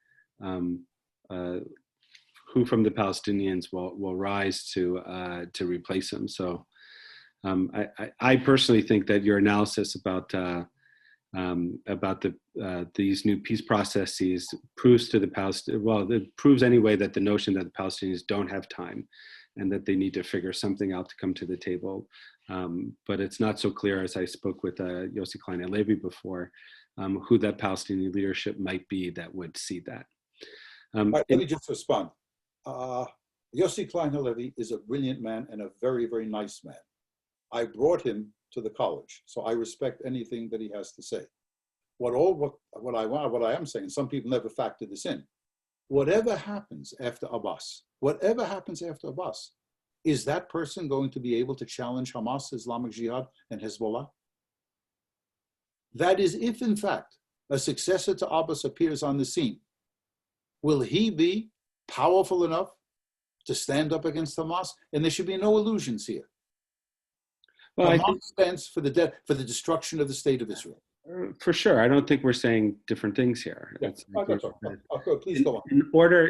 A: will rise to replace him. So I personally think that your analysis about these new peace processes proves to the Palestinians, well, it proves anyway that the notion that the Palestinians don't have time and that they need to figure something out to come to the table. But it's not so clear, as I spoke with Yossi Klein Halevi before, who that Palestinian leadership might be that would see that.
B: Let me just respond. Yossi Klein Halevi is a brilliant man and a very, very nice man. I brought him to the college, so I respect anything that he has to say. What I am saying, some people never factor this in. Whatever happens after Abbas, is that person going to be able to challenge Hamas, Islamic Jihad, and Hezbollah? That is, if in fact a successor to Abbas appears on the scene, will he be powerful enough to stand up against Hamas? And there should be no illusions here. Well, Hamas stands for the destruction of the state of Israel.
A: For sure. I don't think we're saying different things here.
B: Yeah. Please go on.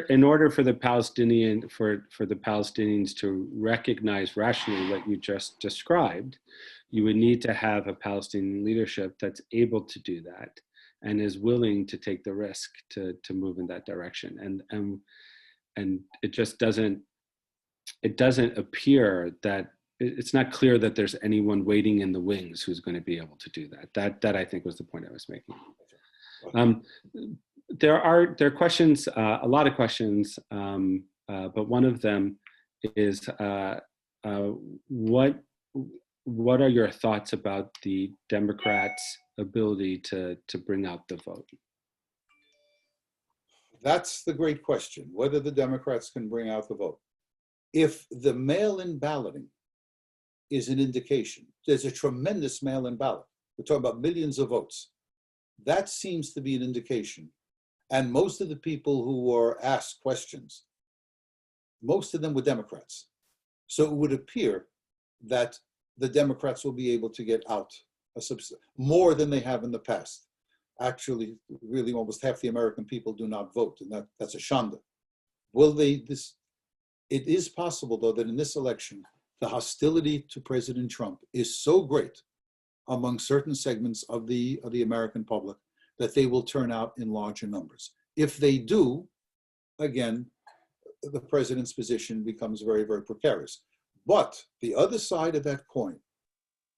A: In order for the Palestinians to recognize rationally what you just described, you would need to have a Palestinian leadership that's able to do that and is willing to take the risk to move in that direction. And it just doesn't appear that it's not clear that there's anyone waiting in the wings who's going to be able to do that. That I think was the point I was making. There are questions, a lot of questions, but one of them is what are your thoughts about the Democrats' ability to bring out the vote?
B: That's the great question, whether the Democrats can bring out the vote. If the mail-in balloting is an indication, there's a tremendous mail-in ballot. We're talking about millions of votes. That seems to be an indication. And most of the people who were asked questions, most of them were Democrats. So it would appear that the Democrats will be able to get out more than they have in the past. actually, really almost half the American people do not vote, and that's a shanda. Will they, it is possible, though, that in this election, the hostility to President Trump is so great among certain segments of the American public that they will turn out in larger numbers. If they do, again, the president's position becomes very, very precarious. But the other side of that coin,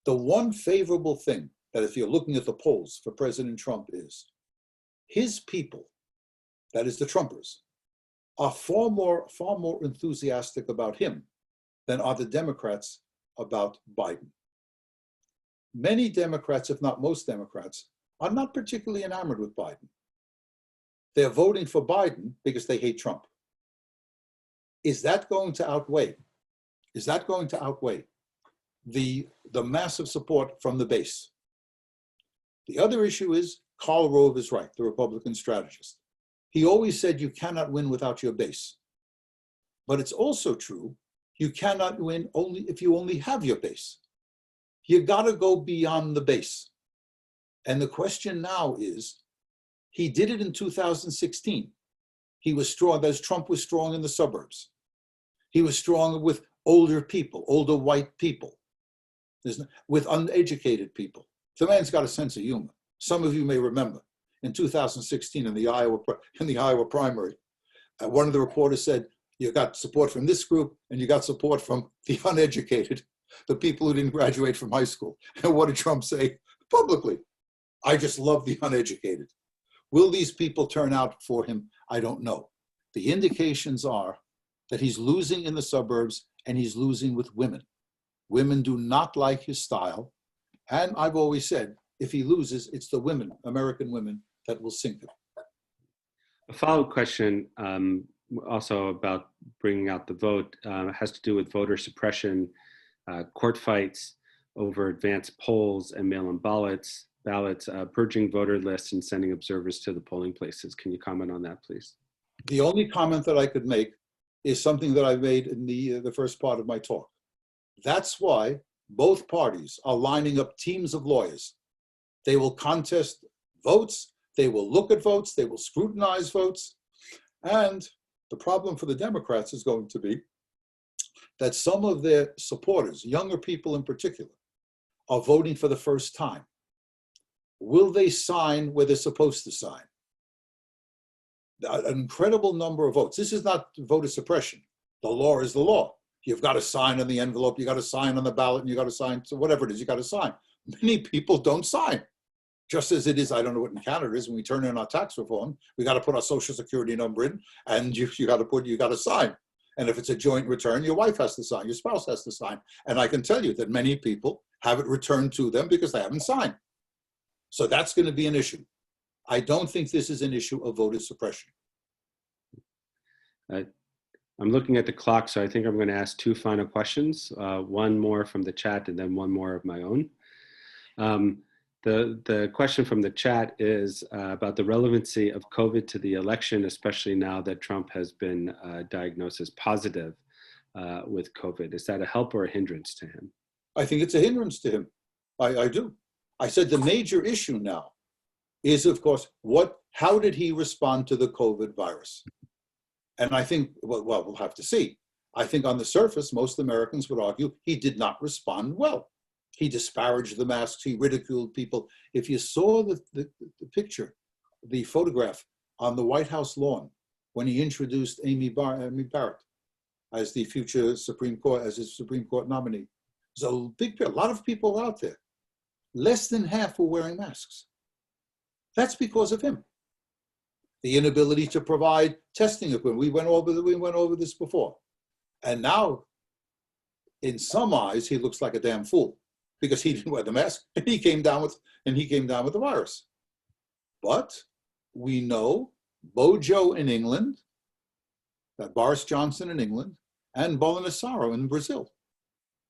B: the one favorable thing that if you're looking at the polls for President Trump is his people, that is the Trumpers, are far more enthusiastic about him than are the Democrats about Biden. Many Democrats, if not most Democrats, are not particularly enamored with Biden. They're voting for Biden because they hate Trump. Is that going to outweigh the massive support from the base? The other issue is Karl Rove is right, the Republican strategist. He always said you cannot win without your base. But it's also true, you cannot win only if you only have your base. You gotta go beyond the base. And the question now is, he did it in 2016. He was strong, as Trump was strong in the suburbs. He was strong with older people, older white people, with uneducated people. The man's got a sense of humor. Some of you may remember in 2016 in the Iowa primary, one of the reporters said, you got support from this group and you got support from the uneducated, the people who didn't graduate from high school. And what did Trump say publicly? I just love the uneducated. Will these people turn out for him? I don't know. The indications are that he's losing in the suburbs and he's losing with women. Women do not like his style. And I've always said, if he loses, it's the women, American women, that will sink him.
A: A follow-up question also about bringing out the vote has to do with voter suppression, court fights over advanced polls and mail-in ballots, purging voter lists and sending observers to the polling places. Can you comment on that, please?
B: The only comment that I could make is something that I made in the first part of my talk. That's why both parties are lining up teams of lawyers. They will contest votes, they will look at votes, they will scrutinize votes. And the problem for the Democrats is going to be that some of their supporters, younger people in particular, are voting for the first time. Will they sign where they're supposed to sign? An incredible number of votes. This is not voter suppression. The law is the law. You've got to sign on the envelope, you got to sign on the ballot, and you got to sign, so whatever it is, you got to sign. Many people don't sign. Just as it is, I don't know what in Canada is, when we turn in our tax reform, we got to put our social security number in, and you got to sign. And if it's a joint return, your wife has to sign, your spouse has to sign. And I can tell you that many people have it returned to them because they haven't signed. So that's going to be an issue. I don't think this is an issue of voter suppression.
A: I'm looking at the clock, so I think I'm going to ask two final questions, one more from the chat and then one more of my own. The question from the chat is about the relevancy of COVID to the election, especially now that Trump has been diagnosed as positive with COVID. Is that a help or a hindrance to him?
B: I think it's a hindrance to him. I do. I said the major issue now is, of course, how did he respond to the COVID virus? And I think, well, we'll have to see. I think on the surface, most Americans would argue he did not respond well. He disparaged the masks, he ridiculed people. If you saw the picture, the photograph on the White House lawn when he introduced Amy Barrett as the future Supreme Court, as his Supreme Court nominee, there's a lot of people out there. Less than half were wearing masks. That's because of him. The inability to provide testing equipment. We went over this before. And now, in some eyes, he looks like a damn fool because he didn't wear the mask and he came down with the virus. But we know Bojo in England, that Boris Johnson in England, and Bolsonaro in Brazil,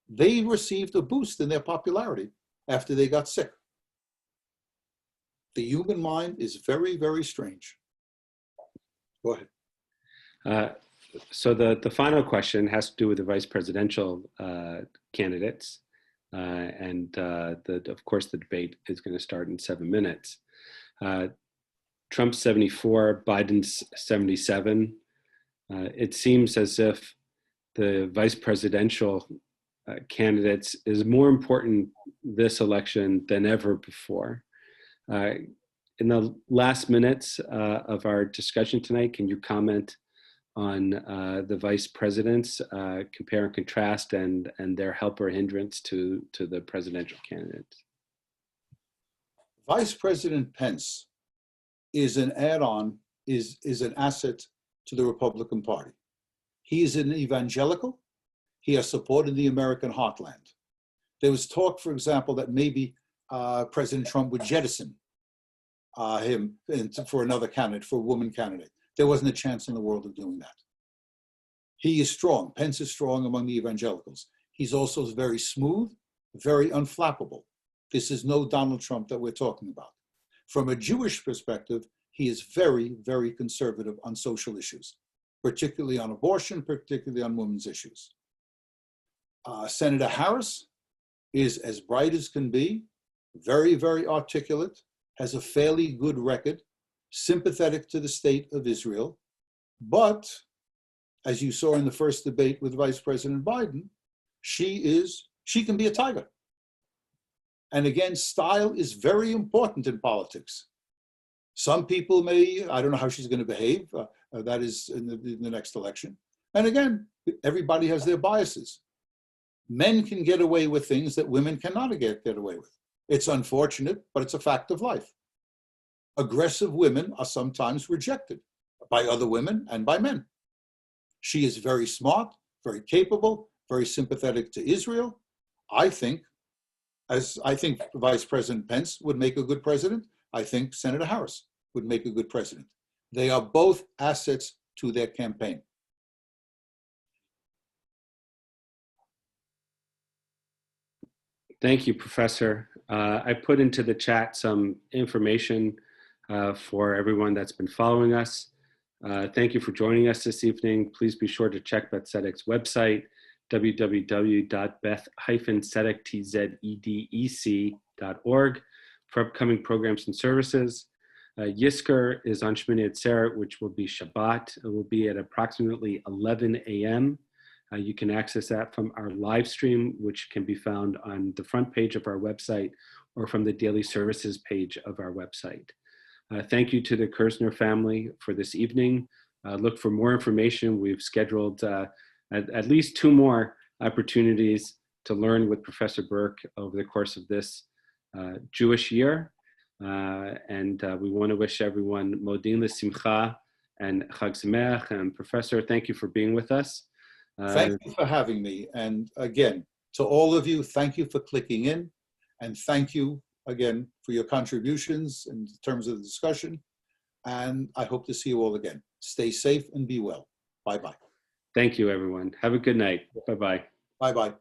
B: they received a boost in their popularity after they got sick. The human mind is very, very strange. Go ahead.
A: So the final question has to do with the vice presidential candidates. Of course, the debate is going to start in 7 minutes. Trump's 74, Biden's 77. It seems as if the vice presidential candidates is more important this election than ever before. In the last minutes of our discussion tonight, can you comment on the vice presidents, compare and contrast, and their help or hindrance to the presidential candidates?
B: Vice President Pence is an add-on, is an asset to the Republican Party. He is an evangelical. He has supported the American heartland. There was talk, for example, that maybe President Trump would jettison him for another candidate, for a woman candidate. There wasn't a chance in the world of doing that. He is strong. Pence is strong among the evangelicals. He's also very smooth, very unflappable. This is no Donald Trump that we're talking about. From a Jewish perspective, he is very, very conservative on social issues, particularly on abortion, particularly on women's issues. Senator Harris is as bright as can be, very, very articulate, has a fairly good record, sympathetic to the state of Israel, but as you saw in the first debate with Vice President Biden, she can be a tiger. And again, style is very important in politics. Some people may, I don't know how she's going to behave, that is in the next election. And again, everybody has their biases. Men can get away with things that women cannot get away with. It's unfortunate, but it's a fact of life. Aggressive women are sometimes rejected by other women and by men. She is very smart, very capable, very sympathetic to Israel. I think Vice President Pence would make a good president. I think Senator Harris would make a good president. They are both assets to their campaign.
A: Thank you, Professor. I put into the chat some information for everyone that's been following us. Thank you for joining us this evening. Please be sure to check Beth Tzedec's website, www.beth-tzedec.org, for upcoming programs and services. Yisker is on Shmini Atzeret, which will be Shabbat. It will be at approximately 11 a.m. You can access that from our live stream, which can be found on the front page of our website or from the daily services page of our website. Thank you to the Kersner family for this evening. Look for more information. We've scheduled at least 2 more opportunities to learn with Professor Berk over the course of this Jewish year. And we want to wish everyone Modin L'Simcha and Chag Sameach. And Professor, thank you for being with us.
B: Thank you for having me. And again, to all of you, thank you for clicking in. And thank you again for your contributions in terms of the discussion. And I hope to see you all again. Stay safe and be well. Bye-bye.
A: Thank you, everyone. Have a good night. Bye-bye.
B: Bye-bye.